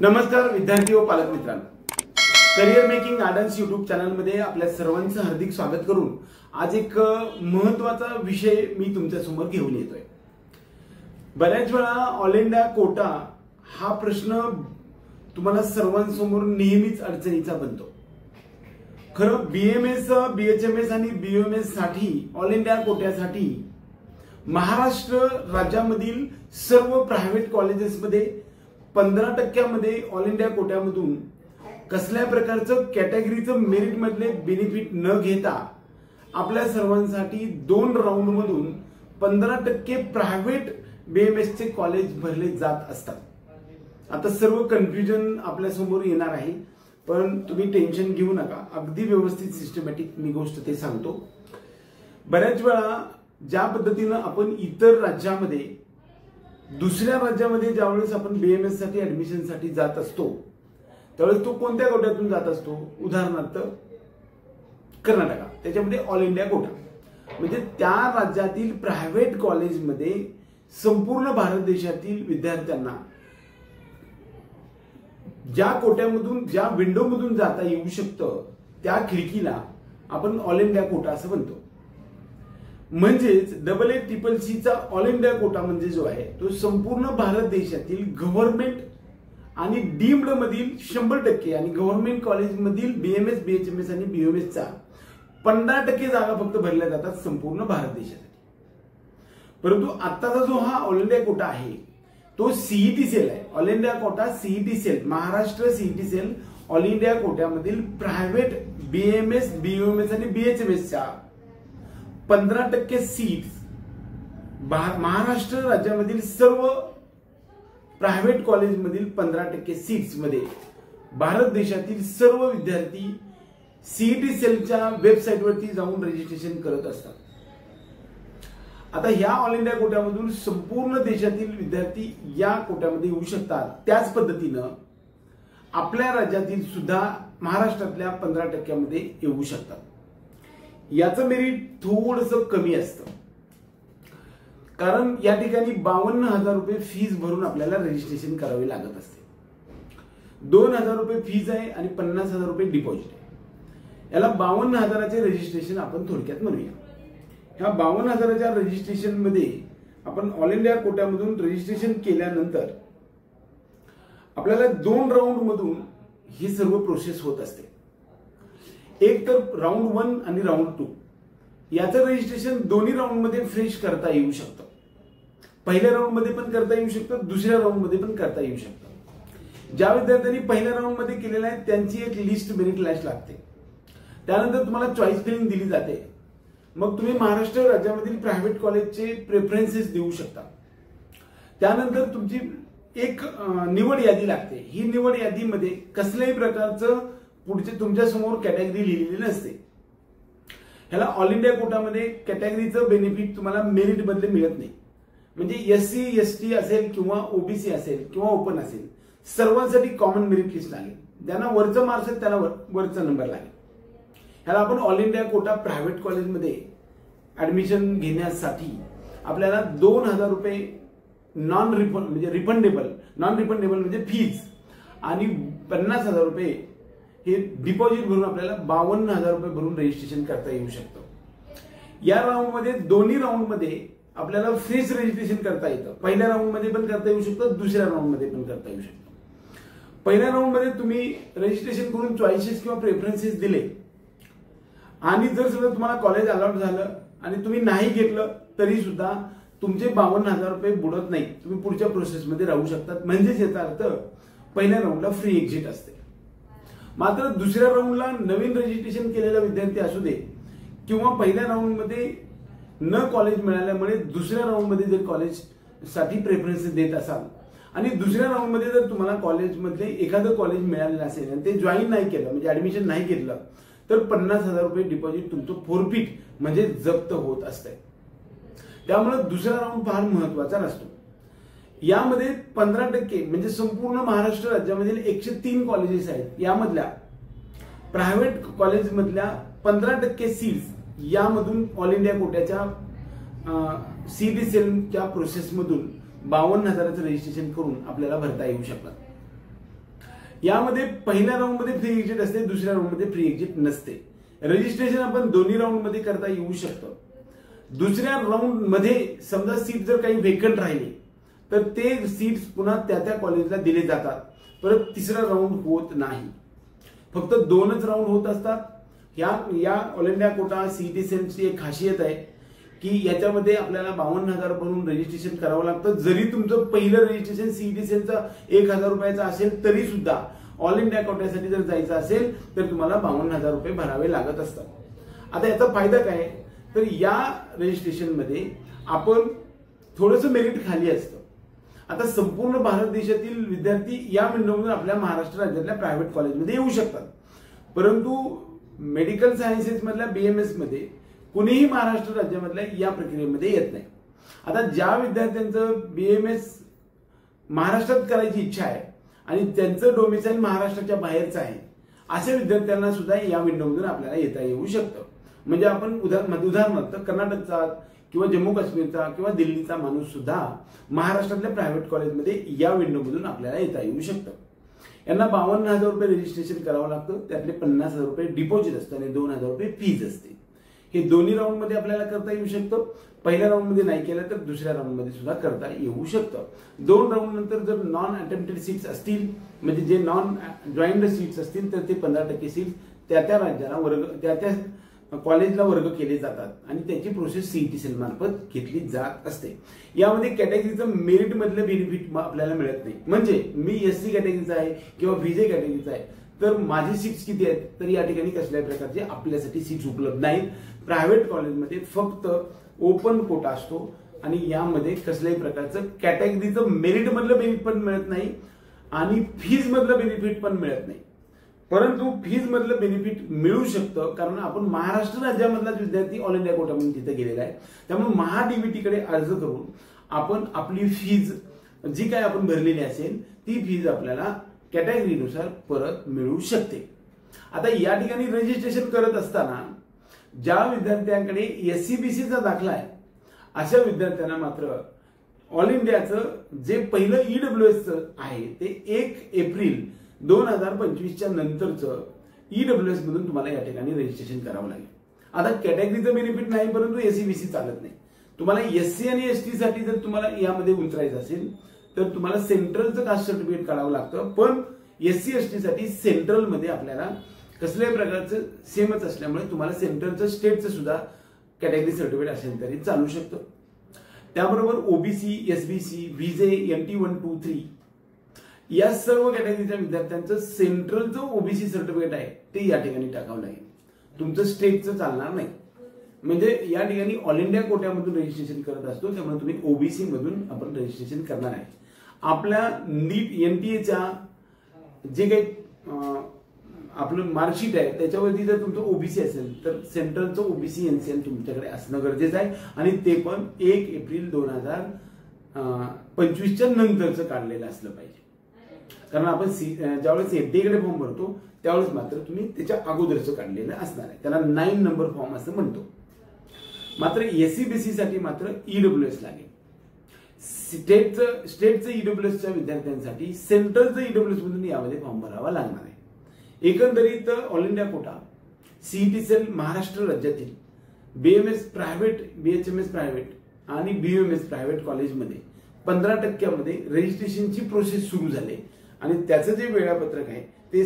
नमस्कार विद्यार्थी व पालक मित्रांनो, career making gardens YouTube channel मध्ये आपल्या सर्वांचं हार्दिक स्वागत करून आज एक महत्त्वाचा विषय मी तुमच्या समोर घेऊन येतोय। बऱ्याच वेळा ऑल इंडिया कोटा हा प्रश्न तुम्हाला सर्वांसमोर नेहमीच अडचणीचा बनतो। खरं बीएमएस, बीएचएमएस आणि बीओएमएस साठी ऑल इंडिया कोट्यासाठी महाराष्ट्र राज्यामधील सर्व प्रायव्हेट कॉलेजेसमध्ये 15% मध्ये ऑल इंडिया कोट्यामधून कसल्या प्रकारचं कॅटेगरीचं मेरिट मधले बेनिफिट न घेता आपल्या सर्वांसाठी 2 राऊंड मधून 15% प्रायव्हेट बीएमएस चे कॉलेज भरले जात असतात। आता सर्व कन्फ्युजन आपल्या समोर येणार आहे, पण तुम्ही टेन्शन घेऊ नका, अगदी व्यवस्थित सिस्टमॅटिक मी गोष्ट ते सांगतो। बऱ्याच वेळा ज्या पद्धतीने आपण इतर राज्यामध्ये दुसऱ्या राज्यामध्ये ज्यावेळेस आपण बीएमएस साठी ऍडमिशन साठी जात असतो त्यावेळेस तो कोणत्या कोट्यातून जात असतो? उदाहरणार्थ कर्नाटक, त्याच्यामध्ये ऑल इंडिया कोटा, म्हणजे त्या राज्यातील प्रायव्हेट कॉलेजमध्ये संपूर्ण भारत देशातील विद्यार्थ्यांना ज्या कोट्यामधून ज्या विंडोमधून जाता येऊ शकतं त्या खिडकीला आपण ऑल इंडिया कोटा असं म्हणतो। म्हणजेच AA-CCC चा ऑल इंडिया कोटा म्हणजे जो आहे तो संपूर्ण भारत देशातील गव्हर्नमेंट आणि डीम्ड मधील 100% आणि गव्हर्नमेंट कॉलेज मधील बीएमएस, बीएचएमएस आणि बीओएमएस चा 15% जागा फक्त भरल्या जातात संपूर्ण भारत देशासाठी। परंतु आताचा जो हा ऑल इंडिया कोटा आहे तो सीईटी सेल आहे। All India quota CET cell, Maharashtra CET cell all India कोट्यामधील प्रायव्हेट बीएमएस, बीओएमएस आणि बीएचएमएस च्या 15% सीट्स महाराष्ट्र राज्यामधील सर्व प्रायव्हेट कॉलेजमधील 15% सीट्स मध्ये भारत देशातील सर्व विद्यार्थी सीईटी सेलच्या वेबसाईटवरती जाऊन रजिस्ट्रेशन करत असतात। आता ह्या ऑल इंडिया कोट्यामधून संपूर्ण देशातील विद्यार्थी या कोट्यामध्ये येऊ शकतात। त्याच पद्धतीनं आपल्या राज्यातील सुद्धा महाराष्ट्रातल्या 15% मध्ये येऊ शकतात। याचं मेरिट थोडंसं कमी असतं, कारण या ठिकाणी 52,000 रुपये फीस भरून आपल्याला रजिस्ट्रेशन करावे लागत असते। 2,000 रुपये फीस आहे आणि 50,000 रुपये डिपॉझिट आहे। याला 52,000चे रजिस्ट्रेशन आपण थोडक्यात म्हणूया। ह्या 52,000च्या रजिस्ट्रेशन मध्ये आपण ऑल इंडिया कोट्यामधून रजिस्ट्रेशन केल्यानंतर आपल्याला 2 राऊंड मधून ही सर्व प्रोसेस होत असते। एक तर राऊंड 1 आणि राऊंड 2 याचं रजिस्ट्रेशन दोन्ही राऊंड मध्ये फ्रेश करता येऊ शकतं। पहिल्या राऊंड मध्ये पण करता येऊ शकतं, दुसऱ्या राऊंड मध्ये पण करता येऊ शकतं। ज्या विद्यार्थ्यांनी पहिल्या राऊंड मध्ये केलेलं आहे त्यांची एक लिस्ट, मेरिट लिस्ट लागते। त्यानंतर तुम्हाला चॉईस फिलिंग दिली जाते। मग तुम्ही महाराष्ट्र राज्यामधील प्रायव्हेट कॉलेजचे प्रेफरन्सेस देऊ शकता। त्यानंतर तुमची एक निवड यादी लागते। ही निवड यादीमध्ये कसल्याही प्रकारचं पुढचे तुमच्या समोर कॅटेगरी लिहिलेली नसते। ह्याला ऑल इंडिया कोटामध्ये कॅटेगरीचं बेनिफिट तुम्हाला मेरिट बदले मिळत नाही। म्हणजे एससी, एसटी असेल किंवा ओबीसी असेल किंवा ओपन असेल, सर्वांसाठी कॉमन मेरिट लिस्ट लागेल। ज्यांना वरचं मार्क्स आहेत त्याला वरचा नंबर लागेल। ह्याला आपण ऑल इंडिया कोटा प्रायव्हेट कॉलेजमध्ये ऍडमिशन घेण्यासाठी आपल्याला 2,000 रुपये नॉन रिफंड म्हणजे रिफंडेबल, नॉन रिफंडेबल म्हणजे फीज, आणि 50,000 रुपये हे डिपॉझिट भरून आपल्याला 52,000 रुपये भरून रजिस्ट्रेशन करता येऊ शकतं। या राऊंड मध्ये दोन्ही राऊंड मध्ये आपल्याला फ्रेश रजिस्ट्रेशन करता येतं। पहिल्या राऊंड मध्ये पण करता येऊ शकतं, दुसऱ्या राऊंड मध्ये पण करता येऊ शकतं। पहिल्या राऊंड मध्ये तुम्ही रजिस्ट्रेशन करून चॉईसेस किंवा प्रेफरन्सेस दिले आणि जर सगळं तुम्हाला कॉलेज अलॉट झालं आणि तुम्ही नाही घेतलं तरी सुद्धा तुमचे 52,000 रुपये बुडत नाही, तुम्ही पुढच्या प्रोसेसमध्ये राहू शकतात। म्हणजेच याचा अर्थ पहिल्या राऊंडला फ्री एक्झिट असते। मात्र दुसऱ्या राऊंडला नवीन रजिस्ट्रेशन केलेला विद्यार्थी असू दे किंवा पहिल्या राऊंड मध्ये न कॉलेज मिळाल्यामुळे दुसऱ्या राऊंड मध्ये जर कॉलेज साठी प्रेफरन्स देत असाल आणि दुसऱ्या राऊंड मध्ये जर तुम्हाला कॉलेजमधले एखादं कॉलेज मिळालेलं असेल आणि ते जॉईन नाही केलं म्हणजे ऍडमिशन नाही घेतलं तर 50,000 रुपये डिपॉझिट तुमचं फोरफिट म्हणजे जप्त होत असते। त्यामुळे दुसरा राऊंड फार महत्वाचा नसतो। यामध्ये 15% म्हणजे संपूर्ण महाराष्ट्र राज्यामधील 103 कॉलेजेस आहेत। यामधल्या प्रायव्हेट कॉलेज मधल्या 15% सीट्स यामधून ऑल इंडिया कोट्याच्या सीईटी सेलच्या प्रोसेसमधून 52,000चं रजिस्ट्रेशन करून आपल्याला भरता येऊ शकतात। यामध्ये पहिल्या राऊंडमध्ये फ्री एक्झिट असते, दुसऱ्या राऊंडमध्ये फ्री एक्झिट नसते. रजिस्ट्रेशन आपण दोन्ही राऊंडमध्ये करता येऊ शकतं. दुसऱ्या राऊंडमध्ये समजा सीट जर काही वेकंट राहिली तर ते सीट्स पुन्हा त्या त्या कॉलेजला दिले जातात. परत तिसरा राऊंड होत नाही, फक्त 2च राऊंड होत असतात. या ऑल इंडिया कोटा सीईटी सेलची एक खासियत आहे की याच्यामध्ये आपल्याला 52,000 भरून रजिस्ट्रेशन करावं लागतं. जरी तुमचं पहिलं रजिस्ट्रेशन सीईटी सेलचं 1,000 रुपयाचं असेल तरी सुद्धा ऑल इंडिया कोट्यासाठी जर जायचं असेल तर तुम्हाला 52,000 रुपये भरावे लागत असतात. आता याचा फायदा काय, तर या रजिस्ट्रेशन मध्ये आपण थोडंसं मेरिट खाली असतं. आता संपूर्ण भारत देशातील विद्यार्थी या विंडोमधून आपल्या महाराष्ट्र राज्यातल्या प्रायव्हेट कॉलेजमध्ये येऊ शकतात, परंतु मेडिकल सायन्सेस मधल्या बीएमएस मध्ये कुणीही महाराष्ट्र राज्यामधल्या या प्रक्रियेमध्ये येत नाही. आता ज्या विद्यार्थ्यांचं बीएमएस महाराष्ट्रात करायची इच्छा आहे आणि त्यांचं डोमिसाईल महाराष्ट्राच्या बाहेरचं आहे, अशा विद्यार्थ्यांना सुद्धा या विंडोमधून आपल्याला येता येऊ शकतं. म्हणजे आपण उदाहरणार्थ कर्नाटकचा किंवा जम्मू काश्मीरचा किंवा दिल्लीचा माणूस सुद्धा महाराष्ट्रातल्या प्रायव्हेट कॉलेजमध्ये या विंडोमधून आपल्याला येता येऊ शकतं. यांना 52,000 रुपये रजिस्ट्रेशन करावं लागतं, त्यातले 50,000 रुपये डिपॉझिट असतं आणि 2,000 रुपये फीज असते. हे दोन्ही राऊंडमध्ये आपल्याला करता येऊ शकतं. पहिल्या राऊंडमध्ये नाही केलं तर दुसऱ्या राऊंडमध्ये सुद्धा करता येऊ शकतं. 2 राऊंड नंतर जर नॉन अटेम्प्टेड सीट्स असतील, म्हणजे जे नॉन जॉईंड सीट्स असतील, तर ते 15% सीट्स त्या त्या राज्याला वर्ग त्या त्या कॉलेजला वर्ग केले जातात आणि त्याची प्रोसेस सीईटी सेल मार्फत घेतली जात असते. यामध्ये कॅटेगरीचं मेरिट मधलं बेनिफिट आपल्याला मिळत नाही. म्हणजे मी एससी कॅटेगरीचा आहे किंवा व्हीजे कॅटेगरीचा आहे तर माझी सीट्स किती आहेत, तर या ठिकाणी कसल्याही प्रकारचे आपल्यासाठी सीट्स उपलब्ध नाहीत. प्रायव्हेट कॉलेजमध्ये फक्त ओपन कोटा असतो आणि यामध्ये कसल्याही प्रकारचं कॅटेगरीचं मेरिट मधलं बेनिफिट पण मिळत नाही आणि फीज मधलं बेनिफिट पण मिळत नाही. परंतु फीज मधलं बेनिफिट मिळू शकतं, कारण आपण महाराष्ट्र राज्यामधला विद्यार्थी ऑल इंडिया कोटामधून तिथे गेलेला आहे. त्यामुळे महाडीबीटी कडे अर्ज करून आपण आपली फीज जी काय आपण भरलेली असेल ती फीज आपल्याला कॅटेगरीनुसार परत मिळू शकते. आता या ठिकाणी रजिस्ट्रेशन करत असताना ज्या विद्यार्थ्यांकडे एससीबीसीचा दाखला आहे अशा विद्यार्थ्यांना मात्र ऑल इंडियाचं जे पहिलं ईडब्ल्यूएस आहे ते 1 एप्रिल 2025च्या नंतरचं ईडब्ल्यूएस मधून तुम्हाला या ठिकाणी रजिस्ट्रेशन करावं लागेल. आता कॅटेगरीचं बेनिफिट नाही, परंतु एससीबीसी चालत नाही. तुम्हाला एससी आणि एसटी साठी जर तुम्हाला यामध्ये उतरायचं असेल तर तुम्हाला सेंट्रलचं कास्ट सर्टिफिकेट काढावं लागतं. पण एससी एसटी साठी सेंट्रलमध्ये आपल्याला कसल्याही प्रकारचं सेमच असल्यामुळे तुम्हाला सेंट्रलचं स्टेटचं सुद्धा कॅटेगरी सर्टिफिकेट असेल तरी चालू शकतं. त्याबरोबर ओबीसी, एसबीसी, व्हीजे, NT 1, 2, 3 या सर्व कॅटेगरीच्या विद्यार्थ्यांचं सेंट्रलचं ओबीसी सर्टिफिकेट आहे ते या ठिकाणी टाकावं लागेल. तुमचं स्टेटचं चालणार नाही. म्हणजे या ठिकाणी ऑल इंडिया कोट्यामधून रजिस्ट्रेशन करत असतो, त्यामुळे तुम्ही ओबीसी मधून आपण रजिस्ट्रेशन करणार आहे. आपल्या नीट NTA जे काही आपलं मार्कशीट आहे त्याच्यावरती जर तुमचं ओबीसी असेल तर सेंट्रलचं ओबीसी एनसीएल तुमच्याकडे असणं गरजेचं आहे आणि ते पण 1 एप्रिल 2025च्या नंतरचं काढलेलं असलं पाहिजे. कारण आपण ज्यावेळेस एफडीकडे फॉर्म भरतो त्यावेळेस मात्र तुम्ही त्याच्या अगोदरचं काढलेलं असणार आहे. त्याला 9 नंबर फॉर्म असं म्हणतो. मात्र एससीबीसी साठी मात्र ईडब्ल्यूएस लागेल. स्टेटचं ईडब्ल्यूएसच्या विद्यार्थ्यांसाठी सेंट्रलचं ईडब्ल्यूएस मधून यामध्ये फॉर्म भरावा लागणार आहे. एकंदरीत all India quota CET cell Maharashtra राज्यातील बीएमएस प्रायव्हेट, बीएचएमएस प्रायव्हेट आणि बीयूएमएस प्रायव्हेट कॉलेजमध्ये 15% रजिस्ट्रेशनची प्रोसेस सुरू झाली आणि त्याचं जे वेळापत्रक आहे ते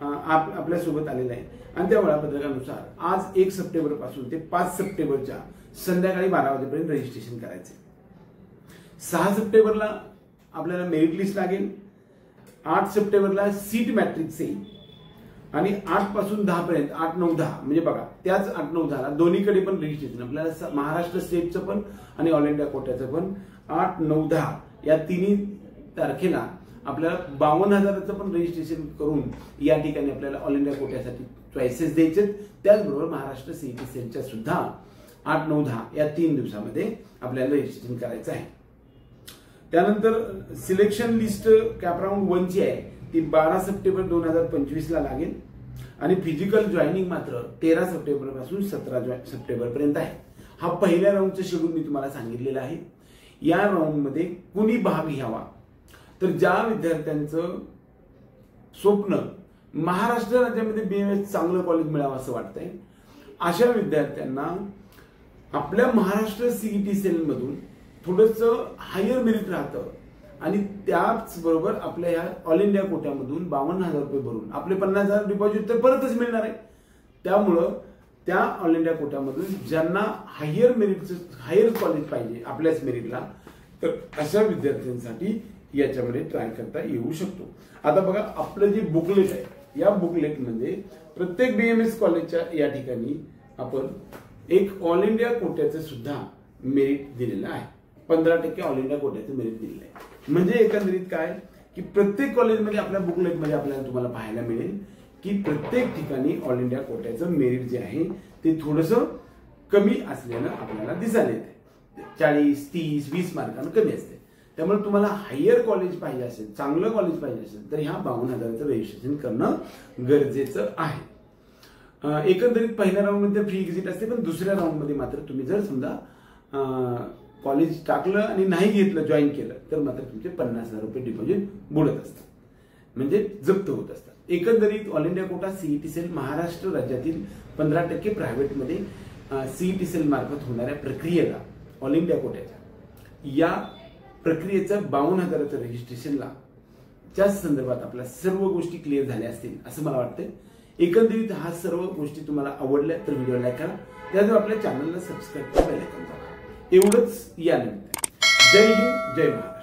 आपल्यासोबत आलेलं आहे. आणि त्या वेळापत्रकानुसार आज 1 सप्टेंबर पासून ते 5 सप्टेंबरच्या संध्याकाळी 12 वाजेपर्यंत रजिस्ट्रेशन करायचे. 6 सप्टेंबरला आपल्याला मेरिट लिस्ट लागेल. 8 सप्टेंबरला सीट मॅट्रिक्स येईल आणि 8 पासून 10 पर्यंत 8, 9, 10 म्हणजे बघा त्याच 8, 9, 10 दोन्हीकडे पण रजिस्ट्रेशन आपल्याला महाराष्ट्र स्टेटचं पण आणि ऑल इंडिया कोट्याचं पण 8, 9, 10 या तिन्ही तारखेला आपल्याला 52,000चं पण रजिस्ट्रेशन करून या ठिकाणी आपल्याला ऑल इंडिया कोट्यासाठी चॉईसेस द्यायचे. त्याचबरोबर महाराष्ट्र सीईटी सेलच्या सुद्धा 8, 9, 10 या 3 दिवसामध्ये आपल्याला रजिस्ट्रेशन करायचं आहे. त्यानंतर सिलेक्शन लिस्ट कॅपराऊंड 1 ची आहे ती 12 सप्टेंबर 2025ला लागेल आणि फिजिकल जॉईनिंग मात्र 13 सप्टेंबर पासून 17 सप्टेंबर पर्यंत आहे. हा पहिल्या राऊंडचं शेड्यूल मी तुम्हाला सांगितलेलं आहे. या राऊंडमध्ये कुणी भाग घ्यावा तर ज्या विद्यार्थ्यांचं स्वप्न महाराष्ट्र राज्यामध्ये बीएमएस चांगलं कॉलेज मिळावं असं वाटतंय, अशा विद्यार्थ्यांना आपल्या महाराष्ट्र सीईटी सेल मधून थोडंसं हायर मेरिट राहतं आणि त्याचबरोबर आपल्या ह्या ऑल इंडिया कोट्यामधून 52,000 रुपये भरून आपले 50,000 डिपॉझिट तर परतच मिळणार आहे. त्यामुळं त्या ऑल इंडिया कोट्यामधून ज्यांना हायर कॉलेज पाहिजे आपल्याच मेरिटला, तर अशा विद्यार्थ्यांसाठी याच्यामध्ये ट्राय करता येऊ शकतो. आता बघा, आपलं जे बुकलेट आहे, या बुकलेटमध्ये प्रत्येक बीएमएस कॉलेजच्या या ठिकाणी आपण एक ऑल इंडिया कोट्याचं सुद्धा मेरिट दिलेलं आहे. 15% ऑल इंडिया कोट्याचं मेरिट दिलेलं आहे. म्हणजे एकंदरीत काय की प्रत्येक कॉलेजमध्ये आपल्या बुकलेटमध्ये आपल्याला तुम्हाला पाहायला मिळेल की प्रत्येक ठिकाणी ऑल इंडिया कोट्याचं मेरिट जे आहे ते थोडंसं कमी असलेलं आपल्याला दिसायला येते. 40, 30, 20 मार्कांना कमी असते. त्यामुळे तुम्हाला हायर कॉलेज पाहिजे असेल, चांगलं कॉलेज पाहिजे असेल, तर ह्या 52,000चं रजिस्ट्रेशन करणं गरजेचं आहे. एकंदरीत पहिल्या राऊंडमध्ये फ्री एक्झिट असते, पण दुसऱ्या राऊंडमध्ये मात्र तुम्ही जर समजा कॉलेज टाकलं आणि नाही घेतलं, जॉईन केलं, तर मात्र तुमचे 50,000 रुपये डिपॉझिट बुडत असतात, म्हणजे जप्त होत असतात. एकंदरीत all India quota CET cell Maharashtra राज्यातील 15% प्रायव्हेटमध्ये सीईटी सेल मार्फत होणाऱ्या प्रक्रियेला, ऑल इंडिया कोट्याच्या या प्रक्रियेचं 52,000चं रजिस्ट्रेशनला च्या संदर्भात आपल्या सर्व गोष्टी क्लिअर झाल्या असतील असं मला वाटतंय. एकंदरीत हा सर्व गोष्टी तुम्हाला आवडल्या तर व्हिडिओ लाईक करा, त्यानंतर आपल्या चॅनलला सबस्क्राईब करा, बेल आयकॉन दाबा. एवढंच या निमित्ताने. जय हिंद, जय महाराष्ट्र.